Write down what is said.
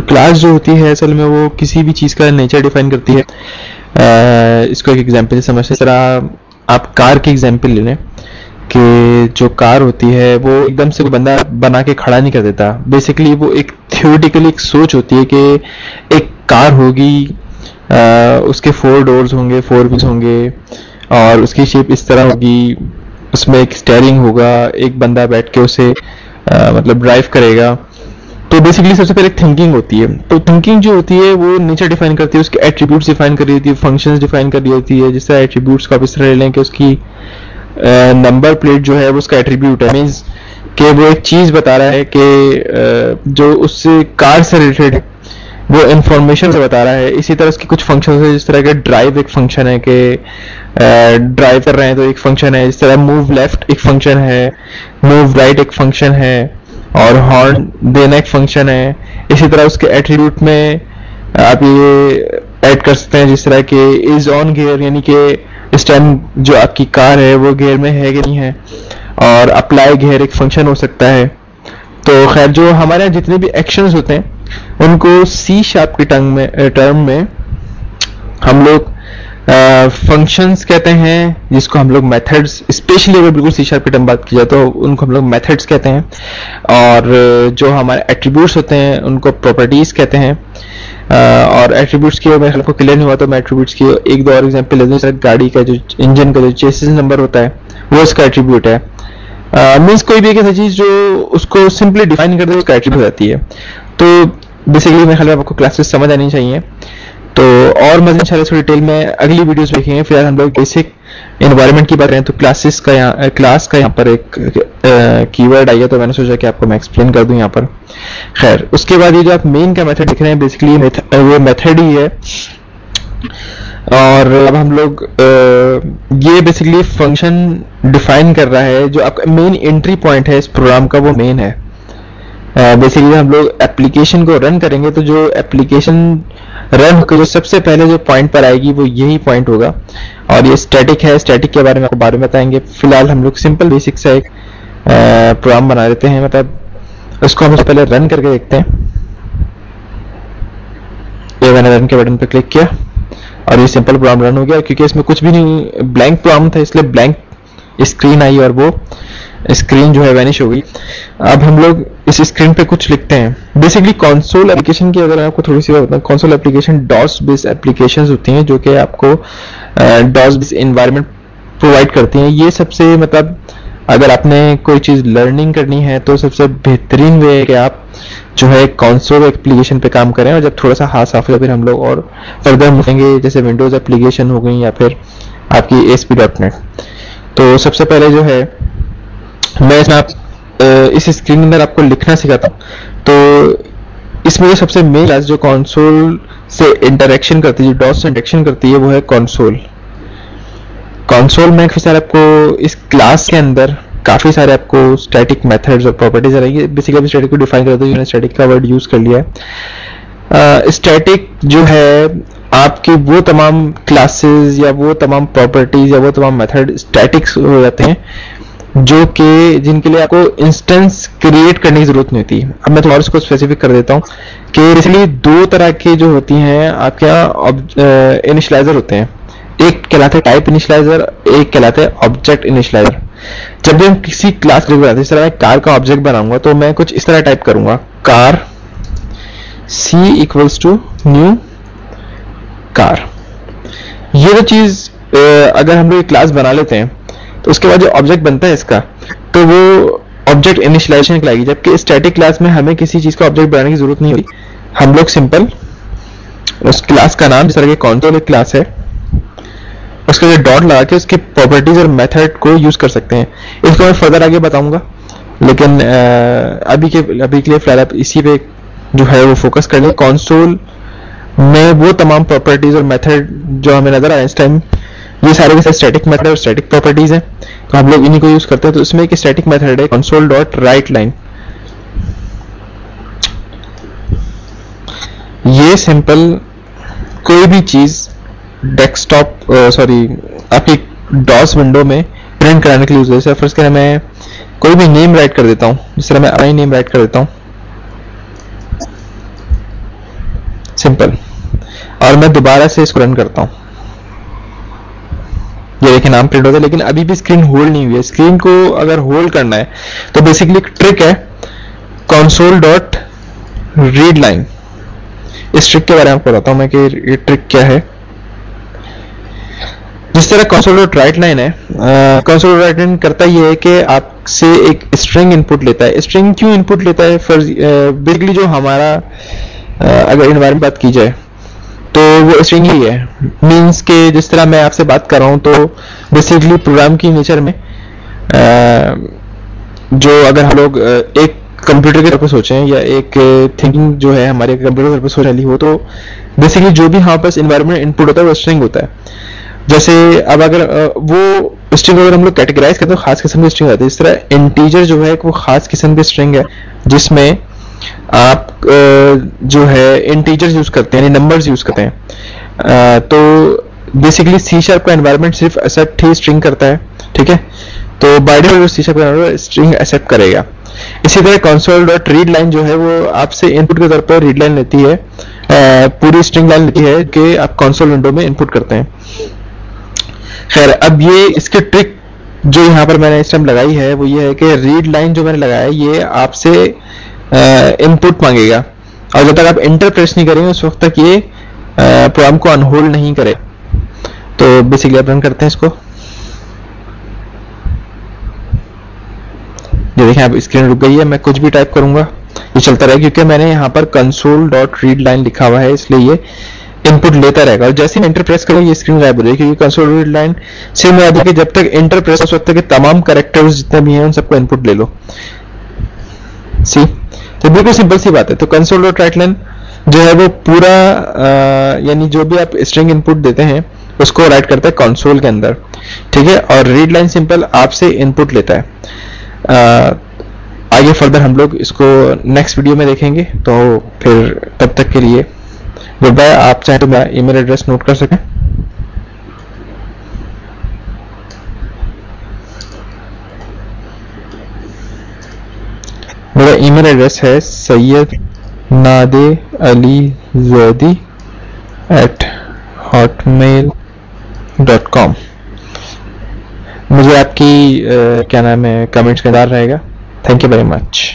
तो क्लास जो होती है असल में वो किसी भी चीज़ का नेचर डिफाइन करती है। इसको एक एग्जांपल से समझते हैं। इस तरह आप कार की एग्जांपल ले लें कि जो कार होती है वो एकदम से कोई बंदा बना के खड़ा नहीं कर देता। बेसिकली वो एक थियोरेटिकली एक सोच होती है कि एक कार होगी, उसके 4 डोर्स होंगे, 4 व्हील्स होंगे और उसकी शेप इस तरह होगी, उसमें एक स्टीयरिंग होगा, एक बंदा बैठ के उसे मतलब ड्राइव करेगा। तो बेसिकली सबसे पहले थिंकिंग होती है। तो थिंकिंग जो होती है वो नेचर डिफाइन करती है, उसके एट्रीब्यूट्स डिफाइन कर रही होती है, फंक्शंस डिफाइन कर रही होती है। जिस तरह एट्रीब्यूट्स को आप इस तरह ले लें कि उसकी नंबर प्लेट जो है वो उसका एट्रीब्यूट है, मीन्स कि वो एक चीज़ बता रहा है कि जो उससे कार से रिलेटेड वो इंफॉर्मेशन से बता रहा है। इसी तरह उसके कुछ फंक्शन है, जिस तरह के ड्राइव एक फंक्शन है कि ड्राइव कर रहे हैं तो एक फंक्शन है। इस तरह मूव लेफ्ट एक फंक्शन है, मूव राइट एक फंक्शन है और हॉर्न देना एक फंक्शन है। इसी तरह उसके एट्रीब्यूट में आप ये ऐड कर सकते हैं जिस तरह के इज ऑन गियर, यानी कि इस टाइम जो आपकी कार है वो गियर में है कि नहीं है, और अप्लाई गियर एक फंक्शन हो सकता है। तो खैर जो हमारे यहाँ जितने भी एक्शंस होते हैं उनको सी शार्प की टर्म में हम लोग फंक्शंस कहते हैं, जिसको हम लोग मेथड्स, स्पेशली अगर बिल्कुल सी शार्प की टर्म बात की जाए तो उनको हम लोग मेथड्स कहते हैं। और जो हमारे एट्रीब्यूट्स होते हैं उनको प्रॉपर्टीज कहते हैं। और एट्रीब्यूट्स की मैं आपको क्लियर नहीं हुआ तो मैं एट्रीब्यूट्स की एक दो और एग्जांपल ले दूं। जैसे गाड़ी का जो इंजन का जो चेसिस नंबर होता है वो इसका एट्रीब्यूट है। मीन्स कोई भी एक ऐसी चीज जो उसको सिंपली डिफाइन कर दे उसका एट्रीब्यूट होती है। तो बेसिकली मेरे ख्याल में आपको क्लासेस समझ आनी चाहिए। तो और मज़े इंशाल्लाह इसको डिटेल में अगली वीडियोस देखेंगे। फिलहाल हम लोग बेसिक एनवायरनमेंट की बात करें तो क्लास का यहाँ पर एक कीवर्ड आई है, तो मैंने सोचा कि आपको मैं एक्सप्लेन कर दूं यहाँ पर। खैर उसके बाद ये जो आप मेन का मेथड देख रहे हैं बेसिकली वो मेथड ही है। और अब हम लोग ये बेसिकली फंक्शन डिफाइन कर रहा है। जो आपका मेन एंट्री पॉइंट है इस प्रोग्राम का वो मेन है। बेसिकली हम लोग एप्लीकेशन को रन करेंगे तो जो एप्लीकेशन रन होकर जो सबसे पहले जो पॉइंट पर आएगी वो यही पॉइंट होगा। और ये स्टैटिक है, स्टैटिक के बारे में आपको बाद में बताएंगे। फिलहाल हम लोग सिंपल बेसिक सा एक प्रोग्राम बना लेते हैं, मतलब उसको हम पहले रन करके देखते हैं। ये मैंने रन के बटन पर क्लिक किया और ये सिंपल प्रोग्राम रन हो गया, क्योंकि इसमें कुछ भी नहीं, ब्लैंक प्रोग्राम था इसलिए ब्लैंक स्क्रीन आई और वो स्क्रीन जो है वैनिश हो गई। अब हम लोग इस स्क्रीन पे कुछ लिखते हैं। बेसिकली कंसोल एप्लीकेशन की अगर मैं आपको थोड़ी सी बात बताऊं, console application DOS based applications होती हैं जो कि आपको डॉस बेस्ड एनवायरनमेंट प्रोवाइड करती हैं। ये सबसे मतलब अगर आपने कोई चीज़ लर्निंग करनी है तो सबसे बेहतरीन वे है कि आप जो है कंसोल एप्लीकेशन पे काम करें। और जब थोड़ा सा हाथ साफ हो फिर हम लोग और फर्दर मुड़ेंगे, जैसे विंडोज़ एप्लीकेशन हो गई या फिर आपकी ASP.NET। तो सबसे पहले जो है मैं इसमें इस स्क्रीन के अंदर आपको लिखना सिखाता हूँ। तो इसमें जो सबसे मेन क्लास जो कंसोल से इंटरेक्शन करती है, जो डॉस से इंटरेक्शन करती है, वो है कंसोल। कंसोल में काफी सारे आपको इस क्लास के अंदर काफी सारे आपको स्टैटिक मेथड्स और प्रॉपर्टीज रहेंगी। बेसिकली स्टैटिक को डिफाइन करते हैं, स्टैटिक का वर्ड यूज कर लिया है। स्टैटिक जो है आपकी वो तमाम क्लासेस या वो तमाम प्रॉपर्टीज या वो तमाम मेथड स्टैटिक्स हो जाते हैं जो कि जिनके लिए आपको इंस्टेंस क्रिएट करने की जरूरत नहीं होती। अब मैं थोड़ा इसको स्पेसिफिक कर देता हूँ कि इसलिए दो तरह की जो होती हैं आपके यहाँ इनिशियलाइजर होते हैं। एक कहलाते हैं टाइप इनिशियलाइजर, एक कहलाते हैं ऑब्जेक्ट इनिशियलाइजर। जब भी हम किसी क्लास को बनाते हैं, इस तरह मैं कार का ऑब्जेक्ट बनाऊंगा तो मैं कुछ इस तरह टाइप करूंगा, car C equals to new car. ये जो चीज अगर हम लोग क्लास बना लेते हैं तो उसके बाद जो ऑब्जेक्ट बनता है इसका, तो वो ऑब्जेक्ट इनिशियलाइजेशन कहलाएगी। जबकि स्टैटिक क्लास में हमें किसी चीज का ऑब्जेक्ट बनाने की जरूरत नहीं होती। हम लोग सिंपल उस क्लास का नाम, जिस तरह के कंसोल एक क्लास है, उसके लिए डॉट लगा के उसके प्रॉपर्टीज और मेथड को यूज कर सकते हैं। इसको मैं फर्दर आगे बताऊंगा, लेकिन अभी के लिए फिलहाल आप इसी पे जो है वो फोकस कर लें। कंसोल में वो तमाम प्रॉपर्टीज और मेथड जो हमें नजर आए इस टाइम, ये सारे के सारे स्टैटिक मेथड और स्टैटिक प्रॉपर्टीज हैं, तो हम लोग इन्हीं को यूज करते हैं। तो इसमें एक स्टैटिक मेथड है कंसोल डॉट राइट लाइन। ये सिंपल कोई भी चीज डेस्कटॉप आपकी डॉस विंडो में प्रिंट कराने के लिए यूज है। फर्स्ट करें मैं कोई भी नेम राइट कर देता हूँ, जिस तरह मैं अपना नेम राइट कर देता हूँ। सिंपल। और मैं दोबारा से इसको रन करता हूँ, ये देखिए नाम प्रिंट होता है, लेकिन अभी भी स्क्रीन होल्ड नहीं हुई है। स्क्रीन को अगर होल्ड करना है तो बेसिकली एक ट्रिक है, console.readline। इस ट्रिक के बारे में आपको बताता हूँ मैं कि ये ट्रिक क्या है। जिस तरह console.writeline है, console.writeline करता ये है कि आपसे एक स्ट्रिंग इनपुट लेता है। स्ट्रिंग क्यों इनपुट लेता है? बेसिकली जो हमारा अगर एनवायरनमेंट बात की जाए तो वो स्ट्रिंग ही है। मीन्स के जिस तरह मैं आपसे बात कर रहा हूँ तो बेसिकली प्रोग्राम की नेचर में जो अगर हम लोग एक कंप्यूटर के तौर पर सोचें या एक थिंकिंग जो है हमारे कंप्यूटर के तौर पर सोच रही हो, तो बेसिकली जो भी हमारे पास एनवायरनमेंट इनपुट होता है वो स्ट्रिंग होता है। जैसे अब अगर वो स्ट्रिंग अगर हम लोग कैटेगराइज करते हैं खास किस्म की स्ट्रिंग आती है। इस तरह इंटीजर जो है वो खास किस्म की स्ट्रिंग है जिसमें आप जो है इंटीजर्स यूज करते हैं, यानी नंबर्स यूज करते हैं। तो बेसिकली सी शार्प का एनवायरनमेंट सिर्फ एक्सेप्ट ही स्ट्रिंग करता है, ठीक है। तो बाय डिफॉल्ट सी शार्प का एनवायरनमेंट स्ट्रिंग एक्सेप्ट करेगा। इसी तरह console.readline जो है वो आपसे इनपुट के तौर पर रीड लाइन लेती है, पूरी स्ट्रिंग लाइन लेती है कि आप कंसोल विंडो में इनपुट करते हैं। खैर, अब ये इसकी ट्रिक जो यहाँ पर मैंने इस टाइम लगाई है वो ये है कि रीड लाइन जो मैंने लगाया है ये आपसे इनपुट मांगेगा, और जब तक आप एंटर प्रेस नहीं करेंगे उस वक्त तक ये प्रोग्राम को अनहोल्ड नहीं करे। तो बेसिकली आप रन करते हैं इसको, ये देखें आप स्क्रीन रुक गई है। मैं कुछ भी टाइप करूंगा ये चलता रहेगा, क्योंकि मैंने यहाँ पर console.readline लिखा हुआ है, इसलिए ये इनपुट लेता रहेगा। और जैसे ही एंटर प्रेस करेंगे ये स्क्रीन गायब हो जाएगी, क्योंकि console.readline से मैं कि जब तक एंटर प्रेस उस वक्त तक तमाम कैरेक्टर्स जितने भी हैं उन सबको इनपुट ले लो। सी, तो बिल्कुल सिंपल सी बात है। तो console.writeline जो है वो पूरा यानी जो भी आप स्ट्रिंग इनपुट देते हैं उसको राइट करता है कंसोल के अंदर, ठीक है। और रीड लाइन सिंपल आपसे इनपुट लेता है। आगे फर्दर हम लोग इसको नेक्स्ट वीडियो में देखेंगे, तो फिर तब तक के लिए गुड बाय। आप चाहें तो मेरा ईमेल एड्रेस नोट कर सकें। मेरा ईमेल एड्रेस है sayyednadealizodi@hotmail.com। मुझे आपकी क्या नाम है कमेंट्स का इंतजार रहेगा। Thank you very much.